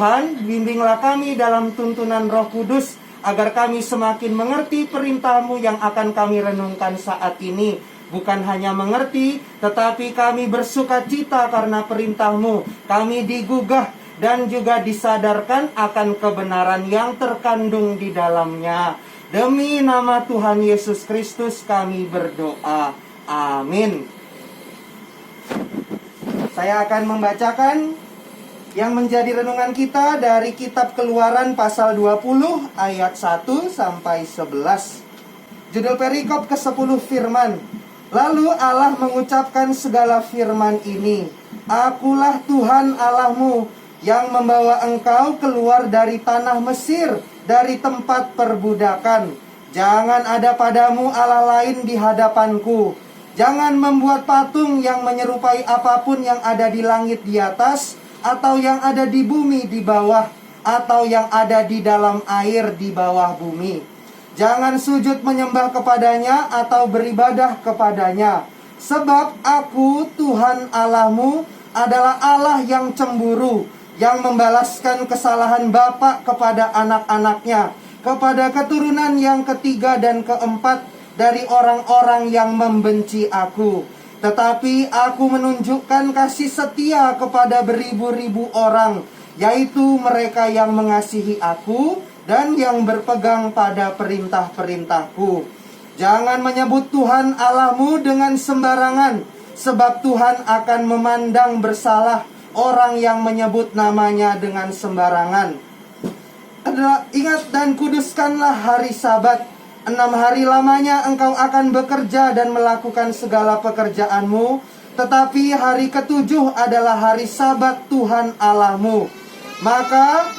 Tuhan, bimbinglah kami dalam tuntunan Roh Kudus, agar kami semakin mengerti perintah-Mu yang akan kami renungkan saat ini. Bukan hanya mengerti, tetapi kami bersukacita karena perintah-Mu. Kami digugah dan juga disadarkan akan kebenaran yang terkandung di dalamnya. Demi nama Tuhan Yesus Kristus kami berdoa. Amin. Saya akan membacakan yang menjadi renungan kita dari kitab Keluaran pasal 20 ayat 1 sampai 11. Judul perikop ke-10 firman. Lalu Allah mengucapkan segala firman ini. Akulah Tuhan Allahmu yang membawa engkau keluar dari tanah Mesir, dari tempat perbudakan. Jangan ada padamu Allah lain di hadapanku. Jangan membuat patung yang menyerupai apapun yang ada di langit di atas, atau yang ada di bumi di bawah, atau yang ada di dalam air di bawah bumi. Jangan sujud menyembah kepadanya atau beribadah kepadanya. Sebab aku, Tuhan Allahmu, adalah Allah yang cemburu, yang membalaskan kesalahan bapa kepada anak-anaknya, kepada keturunan yang ketiga dan keempat dari orang-orang yang membenci aku. Tetapi aku menunjukkan kasih setia kepada beribu-ribu orang, yaitu mereka yang mengasihi aku dan yang berpegang pada perintah-perintahku. Jangan menyebut Tuhan Allahmu dengan sembarangan, sebab Tuhan akan memandang bersalah orang yang menyebut namanya dengan sembarangan. Ingat dan kuduskanlah hari Sabat. 6 hari lamanya engkau akan bekerja dan melakukan segala pekerjaanmu, tetapi hari ke-7 adalah hari Sabat Tuhan Allahmu. Maka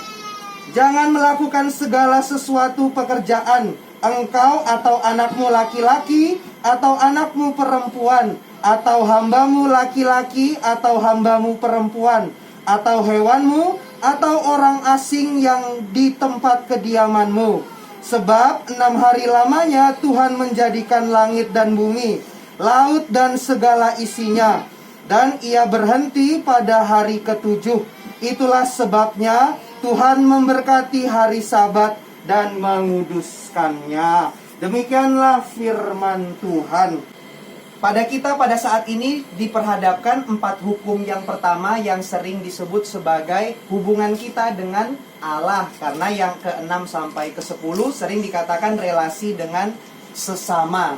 jangan melakukan segala sesuatu pekerjaan, engkau atau anakmu laki-laki atau anakmu perempuan, atau hambamu laki-laki atau hambamu perempuan, atau hewanmu atau orang asing yang di tempat kediamanmu. Sebab 6 hari lamanya Tuhan menjadikan langit dan bumi, laut dan segala isinya, dan Ia berhenti pada hari ke-7. Itulah sebabnya Tuhan memberkati hari Sabat dan menguduskannya. Demikianlah firman Tuhan. Pada kita pada saat ini diperhadapkan 4 hukum yang pertama yang sering disebut sebagai hubungan kita dengan Allah. Karena yang ke-6 sampai ke-10 sering dikatakan relasi dengan sesama.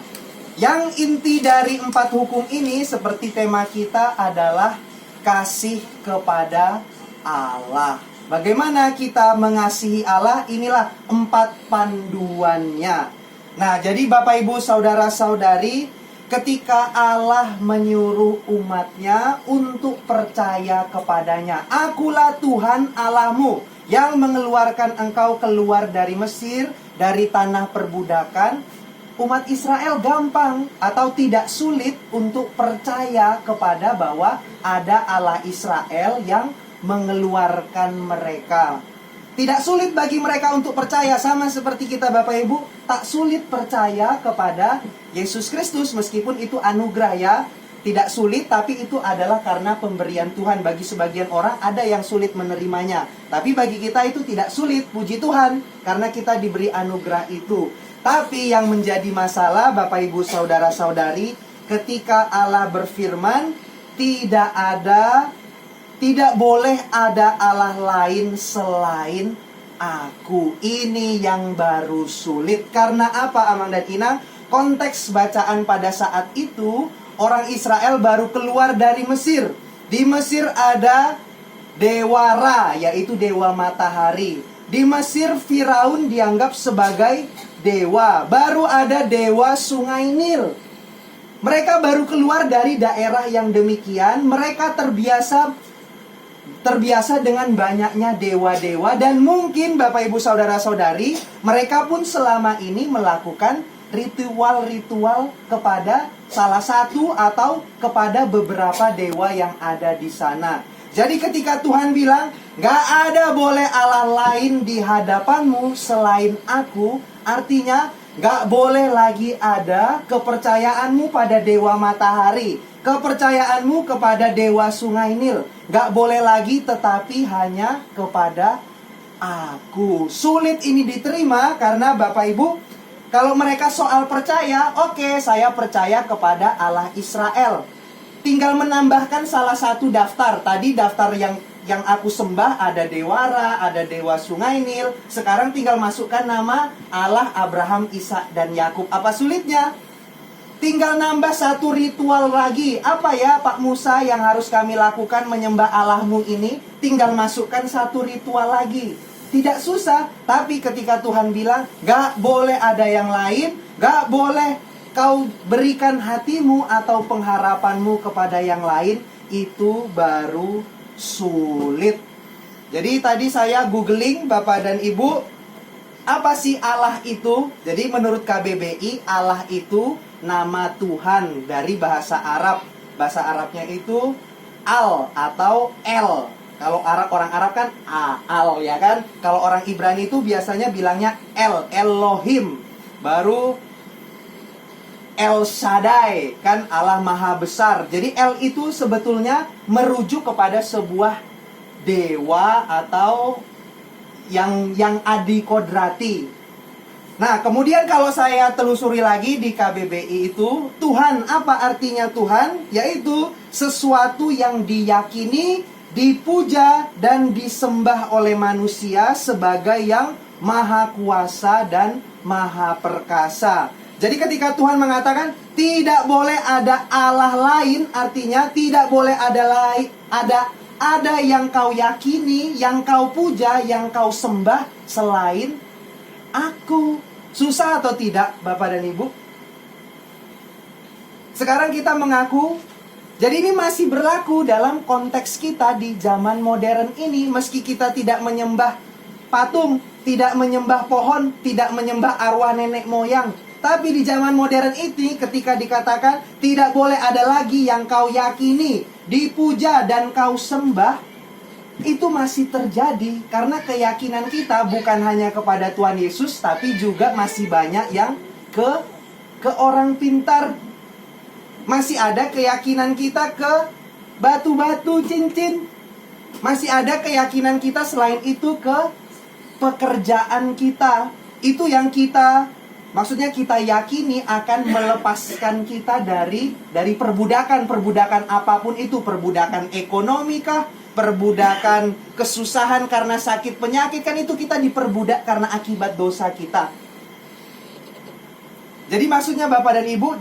Yang inti dari 4 hukum ini seperti tema kita adalah kasih kepada Allah. Bagaimana kita mengasihi Allah? Inilah 4 panduannya. Nah, jadi Bapak Ibu Saudara-saudari, ketika Allah menyuruh umatnya untuk percaya kepadanya, akulah Tuhan Allahmu yang mengeluarkan engkau keluar dari Mesir, dari tanah perbudakan. Umat Israel gampang atau tidak sulit untuk percaya kepada bahwa ada Allah Israel yang mengeluarkan mereka. Tidak sulit bagi mereka untuk percaya, sama seperti kita Bapak Ibu, tak sulit percaya kepada Yesus Kristus meskipun itu anugerah ya. Tidak sulit, tapi itu adalah karena pemberian Tuhan. Bagi sebagian orang ada yang sulit menerimanya, tapi bagi kita itu tidak sulit, puji Tuhan, karena kita diberi anugerah itu. Tapi yang menjadi masalah Bapak Ibu Saudara-saudari, ketika Allah berfirman, tidak boleh ada Allah lain selain aku. Ini yang baru sulit. Karena apa, Amang dan Inang? Konteks bacaan pada saat itu, orang Israel baru keluar dari Mesir. Di Mesir ada dewa Ra, yaitu dewa matahari. Di Mesir Firaun dianggap sebagai dewa. Baru ada dewa Sungai Nil. Mereka baru keluar dari daerah yang demikian. Mereka terbiasa dengan banyaknya dewa-dewa. Dan mungkin Bapak Ibu Saudara-saudari, mereka pun selama ini melakukan ritual-ritual kepada salah satu atau kepada beberapa dewa yang ada di sana. Jadi ketika Tuhan bilang, gak ada boleh Allah lain di hadapanmu selain aku, artinya Gak boleh lagi ada kepercayaanmu pada dewa matahari, kepercayaanmu kepada dewa sungai Nil. Gak boleh lagi, tetapi hanya kepada aku. Sulit ini diterima karena Bapak Ibu, kalau mereka soal percaya, oke, saya percaya kepada Allah Israel. Tinggal menambahkan salah satu daftar. Tadi daftar yang aku sembah ada Dewara, ada Dewa Sungai Nil. Sekarang tinggal masukkan nama Allah Abraham, Ishak, dan Yakub. Apa sulitnya? Tinggal nambah satu ritual lagi. Apa ya Pak Musa yang harus kami lakukan menyembah Allahmu ini? Tinggal masukkan satu ritual lagi. Tidak susah. Tapi ketika Tuhan bilang, gak boleh ada yang lain, gak boleh kau berikan hatimu atau pengharapanmu kepada yang lain, itu baru sulit. Jadi tadi saya googling Bapak dan Ibu, apa sih Allah itu? Jadi menurut KBBI, Allah itu nama Tuhan dari bahasa Arab. Bahasa Arabnya itu Al atau El. Kalau orang Arab kan Al ya kan. Kalau orang Ibrani itu biasanya bilangnya Elohim. Baru El Shaddai, kan Allah Maha Besar. Jadi El itu sebetulnya merujuk kepada sebuah dewa atau yang adikodrati. Nah, kemudian kalau saya telusuri lagi di KBBI itu, Tuhan, apa artinya Tuhan? Yaitu sesuatu yang diyakini, dipuja, dan disembah oleh manusia sebagai yang maha kuasa dan maha perkasa. Jadi ketika Tuhan mengatakan tidak boleh ada Allah lain, artinya tidak boleh ada yang kau yakini, yang kau puja, yang kau sembah selain aku. Susah atau tidak, Bapak dan Ibu? Sekarang kita mengaku, jadi ini masih berlaku dalam konteks kita di zaman modern ini. Meski kita tidak menyembah patung, tidak menyembah pohon, tidak menyembah arwah nenek moyang, tapi di zaman modern ini ketika dikatakan tidak boleh ada lagi yang kau yakini, dipuja, dan kau sembah, itu masih terjadi. Karena keyakinan kita bukan hanya kepada Tuhan Yesus, tapi juga masih banyak yang ke orang pintar. Masih ada keyakinan kita ke batu-batu, cincin. Masih ada keyakinan kita selain itu ke pekerjaan kita. Itu yang maksudnya kita yakini akan melepaskan kita dari perbudakan. Perbudakan apapun itu. Perbudakan ekonomi kah? Perbudakan kesusahan karena sakit penyakit. Kan itu kita diperbudak karena akibat dosa kita. Jadi maksudnya Bapak dan Ibu,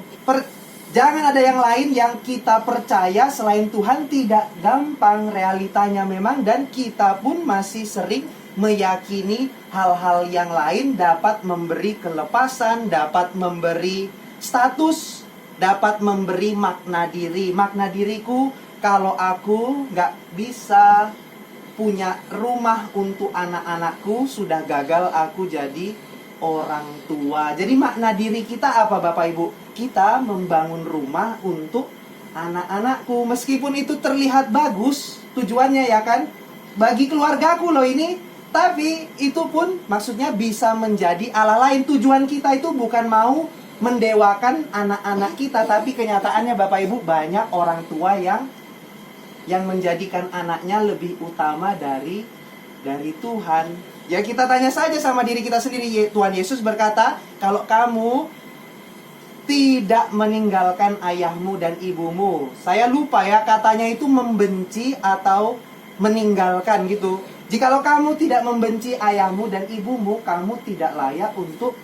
jangan ada yang lain yang kita percaya selain Tuhan. Tidak gampang realitanya memang. Dan kita pun masih sering meyakini hal-hal yang lain dapat memberi kelepasan, dapat memberi status, dapat memberi makna diri. Makna diriku, kalau aku gak bisa punya rumah untuk anak-anakku, sudah gagal aku jadi orang tua. Jadi makna diri kita apa Bapak Ibu? Kita membangun rumah untuk anak-anakku. Meskipun itu terlihat bagus tujuannya ya kan, bagi keluargaku loh ini. Tapi itu pun maksudnya bisa menjadi Allah lain. Tujuan kita itu bukan mau mendewakan anak-anak kita, tapi kenyataannya Bapak Ibu, banyak orang tua yang menjadikan anaknya lebih utama dari Tuhan. Ya kita tanya saja sama diri kita sendiri. Tuhan Yesus berkata, kalau kamu tidak meninggalkan ayahmu dan ibumu. Saya lupa ya katanya itu membenci atau meninggalkan gitu. Jikalau kamu tidak membenci ayahmu dan ibumu, kamu tidak layak untuk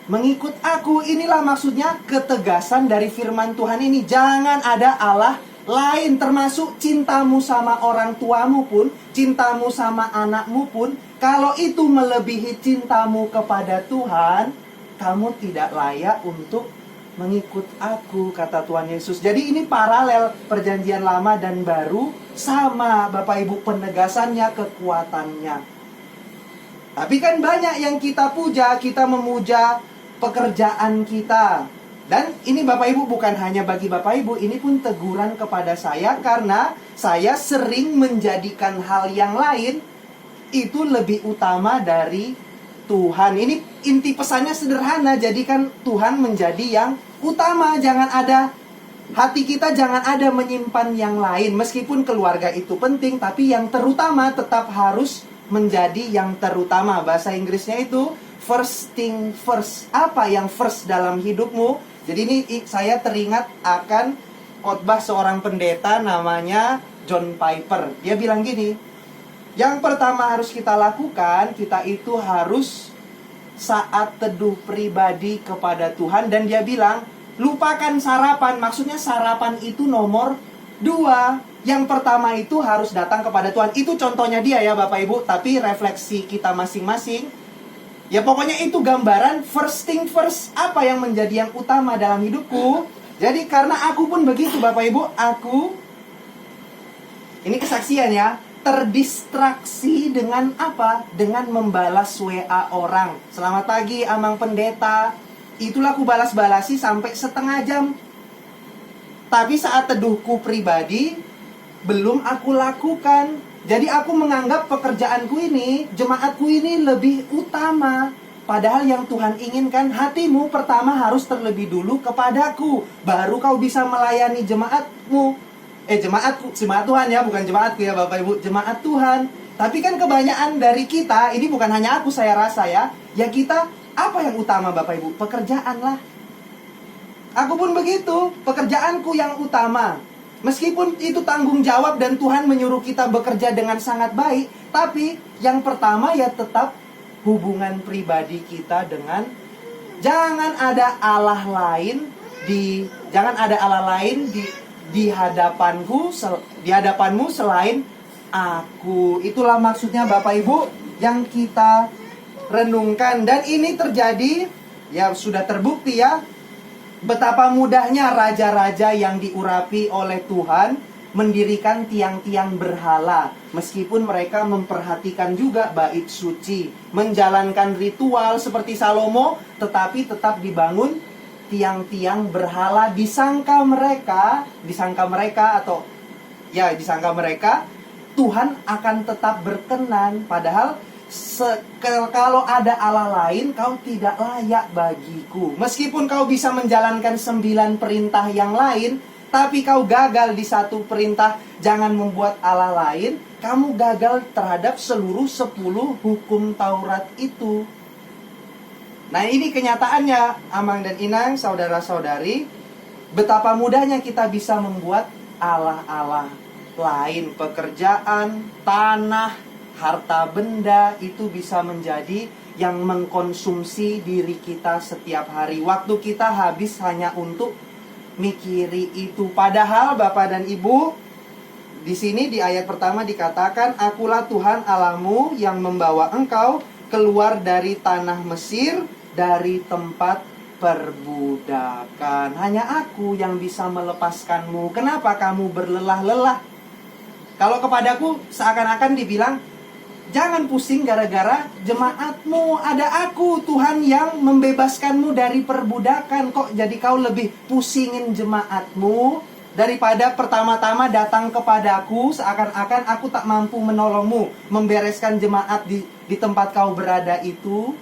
mengikut aku. Inilah maksudnya ketegasan dari firman Tuhan ini. Jangan ada Allah lain, termasuk cintamu sama orang tuamu pun, cintamu sama anakmu pun. Kalau itu melebihi cintamu kepada Tuhan, kamu tidak layak untuk mengikut aku, kata Tuhan Yesus. Jadi ini paralel perjanjian lama dan baru, sama Bapak Ibu penegasannya, kekuatannya. Tapi kan banyak yang kita puja, kita memuja pekerjaan kita. Dan ini Bapak Ibu bukan hanya bagi Bapak Ibu, ini pun teguran kepada saya karena saya sering menjadikan hal yang lain itu lebih utama dari Tuhan. Ini inti pesannya sederhana, jadikan Tuhan menjadi yang utama. Jangan ada, hati kita jangan ada menyimpan yang lain. Meskipun keluarga itu penting, tapi yang terutama tetap harus menjadi yang terutama. Bahasa Inggrisnya itu first thing first. Apa yang first dalam hidupmu? Jadi ini saya teringat akan khotbah seorang pendeta namanya John Piper. Dia bilang gini, yang pertama harus kita lakukan, kita itu harus saat teduh pribadi kepada Tuhan. Dan dia bilang, lupakan sarapan. Maksudnya sarapan itu nomor 2. Yang pertama itu harus datang kepada Tuhan. Itu contohnya dia ya Bapak Ibu. Tapi refleksi kita masing-masing, ya pokoknya itu gambaran first thing first. Apa yang menjadi yang utama dalam hidupku. Jadi karena aku pun begitu Bapak Ibu. Ini kesaksian ya, terdistraksi dengan apa? Dengan membalas WA orang. Selamat pagi Amang Pendeta. Itulah aku balas-balasi sampai setengah jam. Tapi saat teduhku pribadi, belum aku lakukan. Jadi aku menganggap pekerjaanku ini, jemaatku ini lebih utama. Padahal yang Tuhan inginkan, hatimu pertama harus terlebih dulu kepadaku. Baru kau bisa melayani jemaatmu. Jemaat Tuhan ya, bukan jemaatku ya Bapak Ibu. Jemaat Tuhan. Tapi kan kebanyakan dari kita, ini bukan hanya aku saya rasa ya. Ya kita, apa yang utama Bapak Ibu? Pekerjaan lah. Aku pun begitu, pekerjaanku yang utama. Meskipun itu tanggung jawab dan Tuhan menyuruh kita bekerja dengan sangat baik, tapi yang pertama ya tetap hubungan pribadi kita dengan, jangan ada Allah lain di hadapanku, di hadapanmu selain aku. Itulah maksudnya Bapak Ibu yang kita renungkan. Dan ini terjadi, ya sudah terbukti ya, betapa mudahnya raja-raja yang diurapi oleh Tuhan mendirikan tiang-tiang berhala. Meskipun mereka memperhatikan juga bait suci, menjalankan ritual seperti Salomo, tetapi tetap dibangun tiang-tiang berhala. Disangka mereka Tuhan akan tetap berkenan. Padahal kalau ada Allah lain, kau tidak layak bagiku. Meskipun kau bisa menjalankan 9 perintah yang lain, tapi kau gagal di satu perintah, jangan membuat Allah lain, kamu gagal terhadap seluruh 10 hukum Taurat itu. Nah ini kenyataannya, Amang dan Inang, saudara-saudari, betapa mudahnya kita bisa membuat Allah-Allah lain. Pekerjaan, tanah, harta benda itu bisa menjadi yang mengkonsumsi diri kita setiap hari. Waktu kita habis hanya untuk mikiri itu. Padahal Bapak dan Ibu, di sini di ayat pertama dikatakan, akulah Tuhan Allahmu yang membawa engkau keluar dari tanah Mesir, dari tempat perbudakan. Hanya aku yang bisa melepaskanmu. Kenapa kamu berlelah-lelah? Kalau kepadaku seakan-akan dibilang, jangan pusing gara-gara jemaatmu. Ada aku, Tuhan, yang membebaskanmu dari perbudakan. Kok jadi kau lebih pusingin jemaatmu daripada pertama-tama datang kepadaku, seakan-akan aku tak mampu menolongmu, membereskan jemaat di tempat kau berada itu.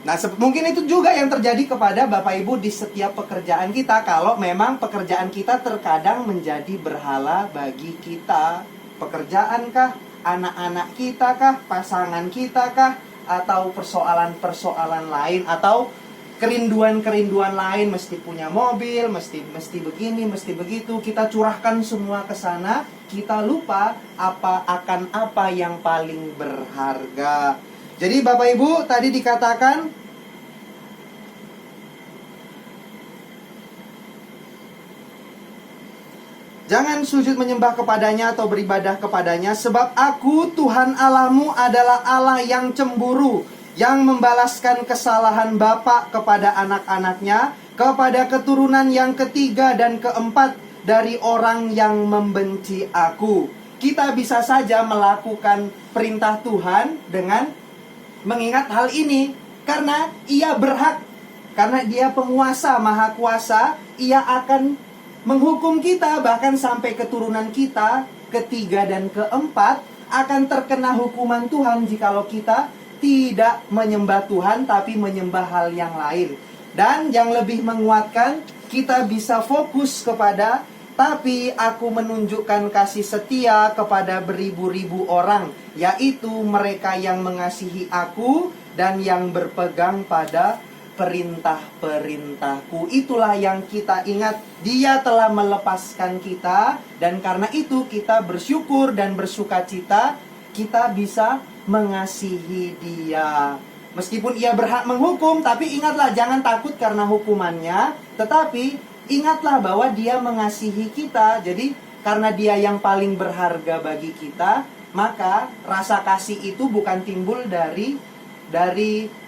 Nah, mungkin itu juga yang terjadi kepada Bapak Ibu di setiap pekerjaan kita. Kalau memang pekerjaan kita terkadang menjadi berhala bagi kita. Pekerjaan kah? Anak-anak kita kah? Pasangan kita kah? Atau persoalan-persoalan lain? Atau kerinduan-kerinduan lain? Mesti punya mobil, mesti begini, mesti begitu. Kita curahkan semua ke sana. Kita lupa apa yang paling berharga. Jadi Bapak Ibu tadi dikatakan, jangan sujud menyembah kepadanya atau beribadah kepadanya, sebab aku Tuhan Allahmu adalah Allah yang cemburu, yang membalaskan kesalahan bapa kepada anak-anaknya, kepada keturunan yang ketiga dan keempat dari orang yang membenci aku. Kita bisa saja melakukan perintah Tuhan dengan mengingat hal ini, karena ia berhak, karena dia penguasa, maha kuasa, ia akan menghukum kita, bahkan sampai keturunan kita ketiga dan keempat akan terkena hukuman Tuhan jikalau kita tidak menyembah Tuhan tapi menyembah hal yang lain. Dan yang lebih menguatkan, kita bisa fokus kepada tapi aku menunjukkan kasih setia kepada beribu-ribu orang, yaitu mereka yang mengasihi aku dan yang berpegang pada perintah-perintahku. Itulah yang kita ingat. Dia telah melepaskan kita, dan karena itu kita bersyukur dan bersukacita. Kita bisa mengasihi dia. Meskipun ia berhak menghukum, tapi ingatlah, jangan takut karena hukumannya, tetapi ingatlah bahwa dia mengasihi kita. Jadi karena dia yang paling berharga bagi kita, maka rasa kasih itu bukan timbul dari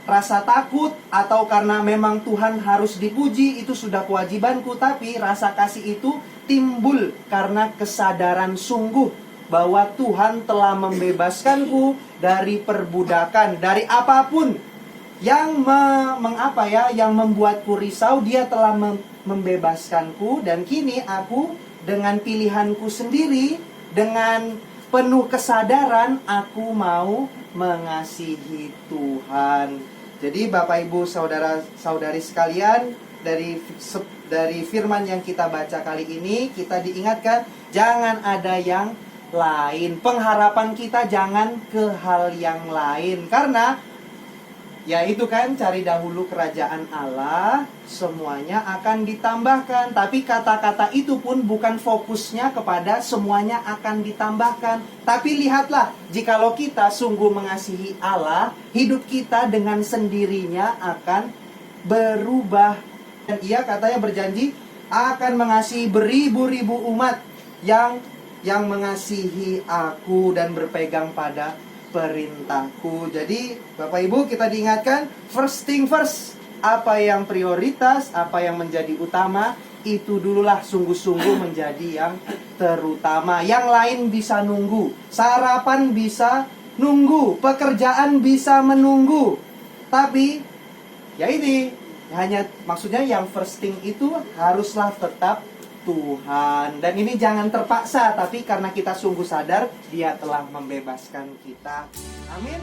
rasa takut atau karena memang Tuhan harus dipuji, itu sudah kewajibanku. Tapi rasa kasih itu timbul karena kesadaran sungguh bahwa Tuhan telah membebaskanku dari perbudakan, dari apapun yang yang membuatku risau. Dia telah membebaskanku, dan kini aku dengan pilihanku sendiri, dengan penuh kesadaran, aku mau mengasihi Tuhan. Jadi Bapak Ibu saudara-saudari sekalian, dari firman yang kita baca kali ini, kita diingatkan jangan ada yang lain. Pengharapan kita jangan ke hal yang lain, karena ya itu kan, cari dahulu kerajaan Allah, semuanya akan ditambahkan. Tapi kata-kata itu pun bukan fokusnya kepada semuanya akan ditambahkan. Tapi lihatlah, jikalau kita sungguh mengasihi Allah, hidup kita dengan sendirinya akan berubah. Dan ia katanya berjanji akan mengasihi beribu-ribu umat yang mengasihi aku dan berpegang pada perintahku. Jadi Bapak Ibu, kita diingatkan first thing first. Apa yang prioritas, apa yang menjadi utama, itu dululah sungguh-sungguh menjadi yang terutama. Yang lain bisa nunggu. Sarapan bisa nunggu, pekerjaan bisa menunggu. Tapi ya ini hanya maksudnya yang first thing itu haruslah tetap Tuhan. Dan ini jangan terpaksa, tapi karena kita sungguh sadar Dia telah membebaskan kita. Amin.